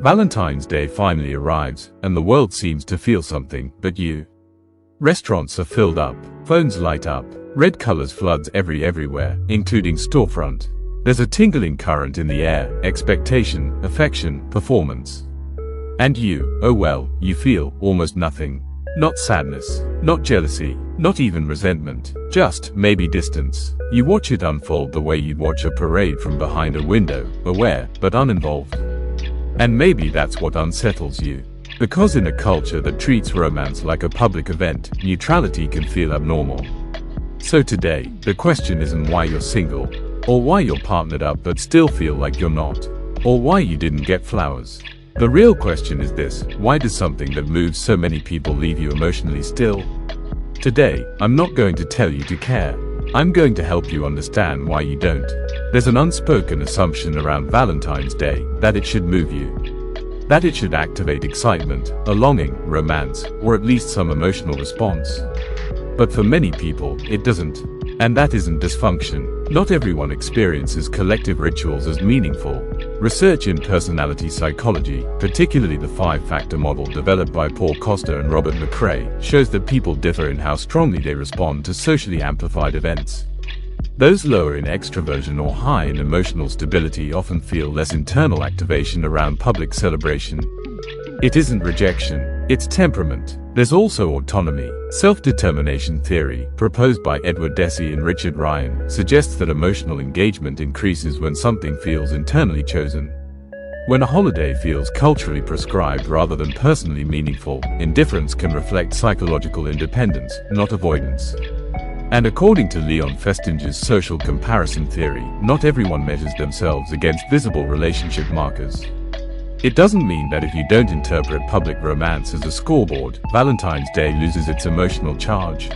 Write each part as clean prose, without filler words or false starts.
Valentine's Day finally arrives, and the world seems to feel something, but you. Restaurants are filled up, phones light up, red colors floods everywhere, including storefront. There's a tingling current in the air, expectation, affection, performance. And you, oh well, you feel almost nothing. Not sadness, not jealousy, not even resentment, just maybe distance. You watch it unfold the way you'd watch a parade from behind a window, aware, but uninvolved. And maybe that's what unsettles you. Because in a culture that treats romance like a public event, neutrality can feel abnormal. So today, the question isn't why you're single, or why you're partnered up but still feel like you're not, or why you didn't get flowers. The real question is this: why does something that moves so many people leave you emotionally still? Today, I'm not going to tell you to care. I'm going to help you understand why you don't. There's an unspoken assumption around Valentine's Day that it should move you. That it should activate excitement, a longing, romance, or at least some emotional response. But for many people, it doesn't. And that isn't dysfunction. Not everyone experiences collective rituals as meaningful. Research in personality psychology, particularly the 5-factor model developed by Costa and McCrae, shows that people differ in how strongly they respond to socially amplified events. Those lower in extroversion or high in emotional stability often feel less internal activation around public celebration. It isn't rejection, it's temperament. There's also autonomy. Self-determination theory, proposed by Deci and Richard Ryan, suggests that emotional engagement increases when something feels internally chosen. When a holiday feels culturally prescribed rather than personally meaningful, indifference can reflect psychological independence, not avoidance. And according to Leon Festinger's social comparison theory, not everyone measures themselves against visible relationship markers. It doesn't mean that if you don't interpret public romance as a scoreboard, Valentine's Day loses its emotional charge.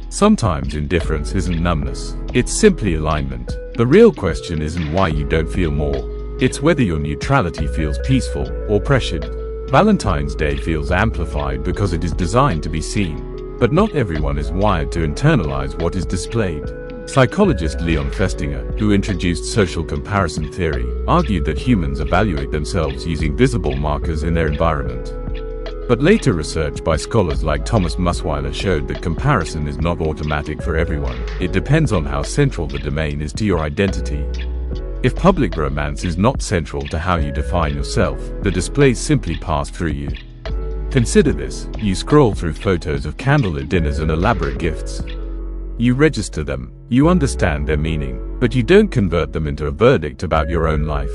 Sometimes indifference isn't numbness, it's simply alignment. The real question isn't why you don't feel more, it's whether your neutrality feels peaceful or pressured. Valentine's Day feels amplified because it is designed to be seen, but not everyone is wired to internalize what is displayed. Psychologist Leon Festinger, who introduced social comparison theory, argued that humans evaluate themselves using visible markers in their environment. But later research by scholars like Thomas Musweiler showed that comparison is not automatic for everyone. It depends on how central the domain is to your identity. If public romance is not central to how you define yourself, the displays simply pass through you. Consider this: you scroll through photos of candlelit dinners and elaborate gifts. You register them, you understand their meaning, but you don't convert them into a verdict about your own life.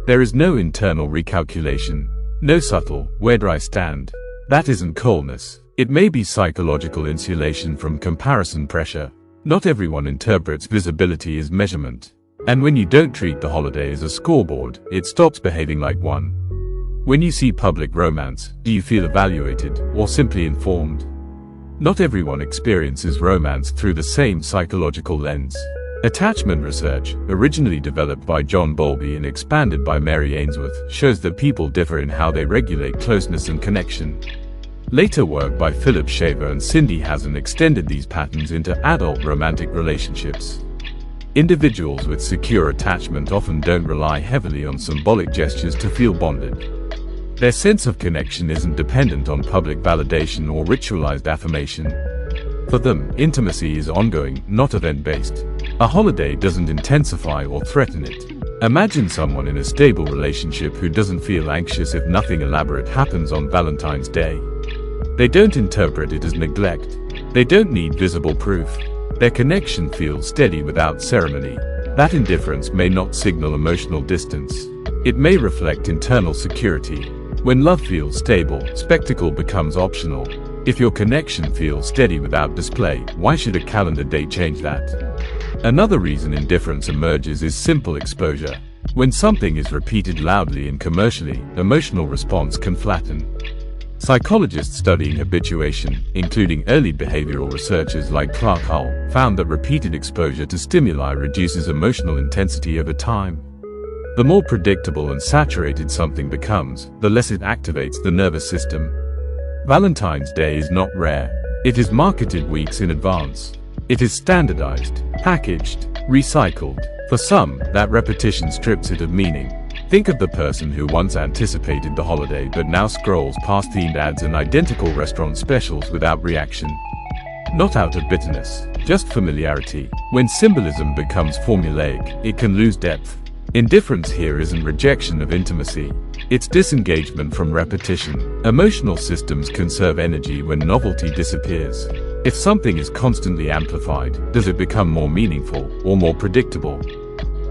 There is no internal recalculation, no subtle, where do I stand? That isn't coldness. It may be psychological insulation from comparison pressure. Not everyone interprets visibility as measurement. And when you don't treat the holiday as a scoreboard, it stops behaving like one. When you see public romance, do you feel evaluated, or simply informed? Not everyone experiences romance through the same psychological lens. Attachment research, originally developed by John Bowlby and expanded by Mary Ainsworth, shows that people differ in how they regulate closeness and connection. Later work by Phillip and Cindy Hazan extended these patterns into adult romantic relationships. Individuals with secure attachment often don't rely heavily on symbolic gestures to feel bonded. Their sense of connection isn't dependent on public validation or ritualized affirmation. For them, intimacy is ongoing, not event-based. A holiday doesn't intensify or threaten it. Imagine someone in a stable relationship who doesn't feel anxious if nothing elaborate happens on Valentine's Day. They don't interpret it as neglect. They don't need visible proof. Their connection feels steady without ceremony. That indifference may not signal emotional distance. It may reflect internal security. When love feels stable, spectacle becomes optional. If your connection feels steady without display, why should a calendar date change that? Another reason indifference emerges is simple exposure. When something is repeated loudly and commercially, emotional response can flatten. Psychologists studying habituation, including early behavioral researchers like Clark Hull, found that repeated exposure to stimuli reduces emotional intensity over time. The more predictable and saturated something becomes, the less it activates the nervous system. Valentine's Day is not rare. It is marketed weeks in advance. It is standardized, packaged, recycled. For some, that repetition strips it of meaning. Think of the person who once anticipated the holiday but now scrolls past themed ads and identical restaurant specials without reaction. Not out of bitterness, just familiarity. When symbolism becomes formulaic, it can lose depth. Indifference here isn't rejection of intimacy. It's disengagement from repetition. Emotional systems conserve energy when novelty disappears. If something is constantly amplified, does it become more meaningful or more predictable?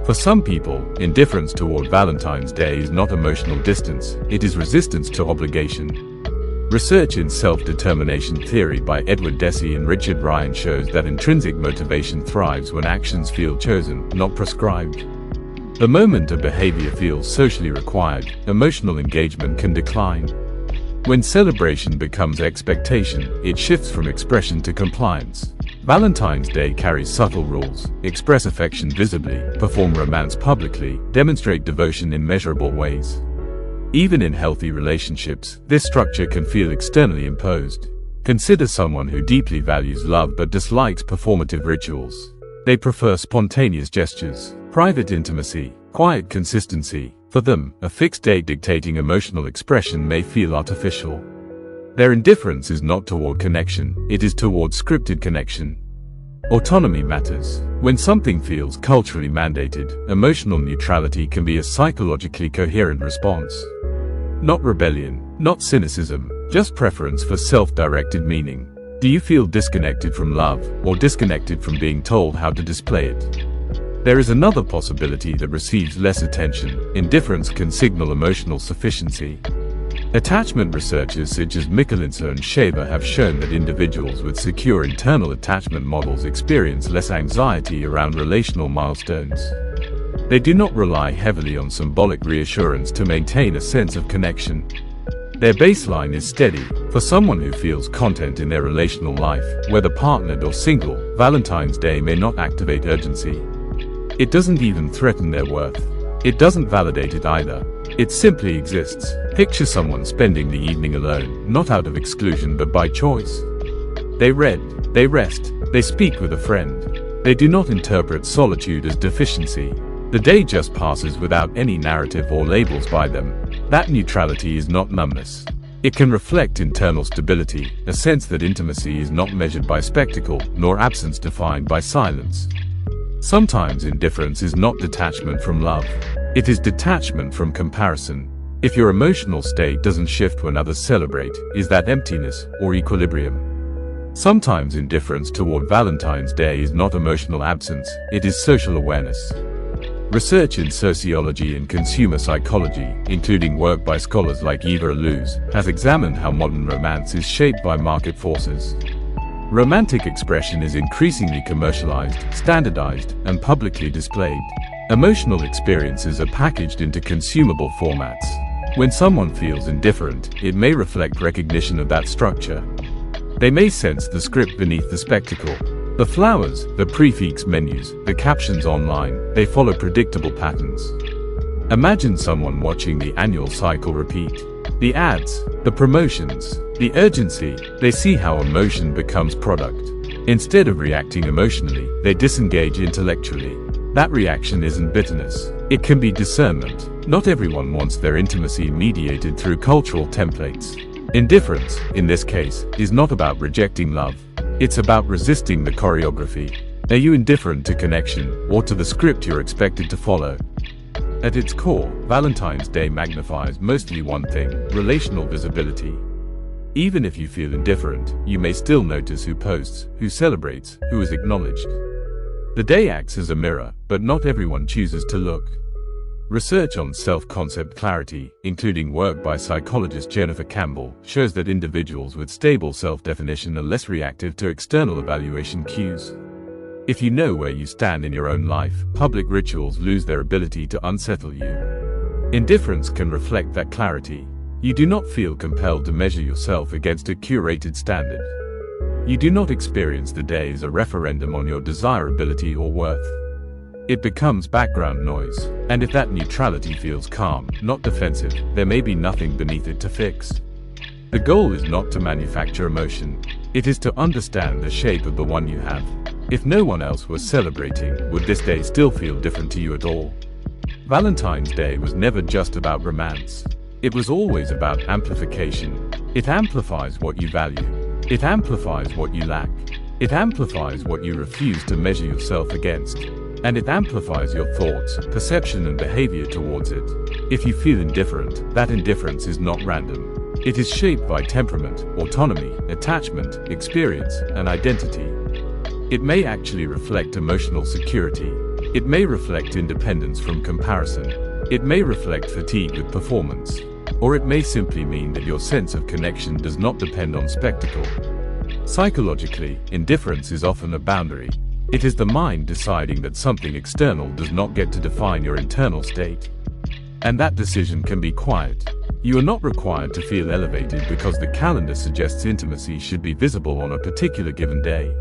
For some people, indifference toward Valentine's Day is not emotional distance, it is resistance to obligation. Research in self-determination theory by Edward Deci and Richard Ryan shows that intrinsic motivation thrives when actions feel chosen, not prescribed. The moment a behavior feels socially required, emotional engagement can decline. When celebration becomes expectation, it shifts from expression to compliance. Valentine's Day carries subtle rules: express affection visibly, perform romance publicly, demonstrate devotion in measurable ways. Even in healthy relationships, this structure can feel externally imposed. Consider someone who deeply values love but dislikes performative rituals. They prefer spontaneous gestures, private intimacy, quiet consistency. For them, a fixed date dictating emotional expression may feel artificial. Their indifference is not toward connection, it is toward scripted connection. Autonomy matters. When something feels culturally mandated, emotional neutrality can be a psychologically coherent response. Not rebellion, not cynicism, just preference for self-directed meaning. Do you feel disconnected from love, or disconnected from being told how to display it? There is another possibility that receives less attention. Indifference can signal emotional sufficiency. Attachment researchers such as Mikulinsa and Shaver have shown that individuals with secure internal attachment models experience less anxiety around relational milestones. They do not rely heavily on symbolic reassurance to maintain a sense of connection. Their baseline is steady. For someone who feels content in their relational life, whether partnered or single, Valentine's Day may not activate urgency. It doesn't even threaten their worth. It doesn't validate it either. It simply exists. Picture someone spending the evening alone, not out of exclusion but by choice. They read, they rest, they speak with a friend. They do not interpret solitude as deficiency. The day just passes without any narrative or labels by them. That neutrality is not numbness. It can reflect internal stability, a sense that intimacy is not measured by spectacle, nor absence defined by silence. Sometimes indifference is not detachment from love. It is detachment from comparison. If your emotional state doesn't shift when others celebrate, is that emptiness or equilibrium? Sometimes indifference toward Valentine's Day is not emotional absence, it is social awareness. Research in sociology and consumer psychology, including work by scholars like Eva Illouz, has examined how modern romance is shaped by market forces. Romantic expression is increasingly commercialized, standardized, and publicly displayed. Emotional experiences are packaged into consumable formats. When someone feels indifferent, it may reflect recognition of that structure. They may sense the script beneath the spectacle. The flowers, the prefix menus, the captions online, they follow predictable patterns. Imagine someone watching the annual cycle repeat. The ads, the promotions, the urgency, they see how emotion becomes product. Instead of reacting emotionally, they disengage intellectually. That reaction isn't bitterness. It can be discernment. Not everyone wants their intimacy mediated through cultural templates. Indifference, in this case, is not about rejecting love. It's about resisting the choreography. Are you indifferent to connection, or to the script you're expected to follow? At its core, Valentine's Day magnifies mostly one thing: relational visibility. Even if you feel indifferent, you may still notice who posts, who celebrates, who is acknowledged. The day acts as a mirror, but not everyone chooses to look. Research on self-concept clarity, including work by psychologist Jennifer Campbell, shows that individuals with stable self-definition are less reactive to external evaluation cues. If you know where you stand in your own life, public rituals lose their ability to unsettle you. Indifference can reflect that clarity. You do not feel compelled to measure yourself against a curated standard. You do not experience the day as a referendum on your desirability or worth. It becomes background noise, and if that neutrality feels calm, not defensive, there may be nothing beneath it to fix. The goal is not to manufacture emotion. It is to understand the shape of the one you have. If no one else was celebrating, would this day still feel different to you at all? Valentine's Day was never just about romance. It was always about amplification. It amplifies what you value. It amplifies what you lack. It amplifies what you refuse to measure yourself against. And it amplifies your thoughts, perception and behavior towards it. If you feel indifferent, that indifference is not random. It is shaped by temperament, autonomy, attachment, experience, and identity. It may actually reflect emotional security. It may reflect independence from comparison. It may reflect fatigue with performance. Or it may simply mean that your sense of connection does not depend on spectacle. Psychologically, indifference is often a boundary. It is the mind deciding that something external does not get to define your internal state. And that decision can be quiet. You are not required to feel elevated because the calendar suggests intimacy should be visible on a particular given day.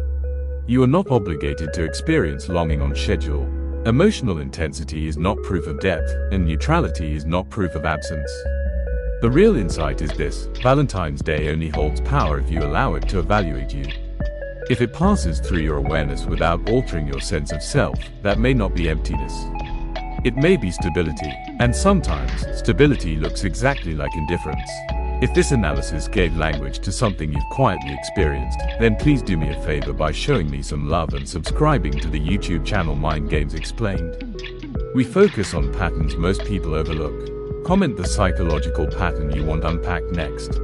You are not obligated to experience longing on schedule. Emotional intensity is not proof of depth, and neutrality is not proof of absence. The real insight is this: Valentine's Day only holds power if you allow it to evaluate you. If it passes through your awareness without altering your sense of self, that may not be emptiness. It may be stability, and sometimes, stability looks exactly like indifference. If this analysis gave language to something you've quietly experienced, then please do me a favor by showing me some love and subscribing to the YouTube channel Mind Games Explained. We focus on patterns most people overlook. Comment the psychological pattern you want unpacked next.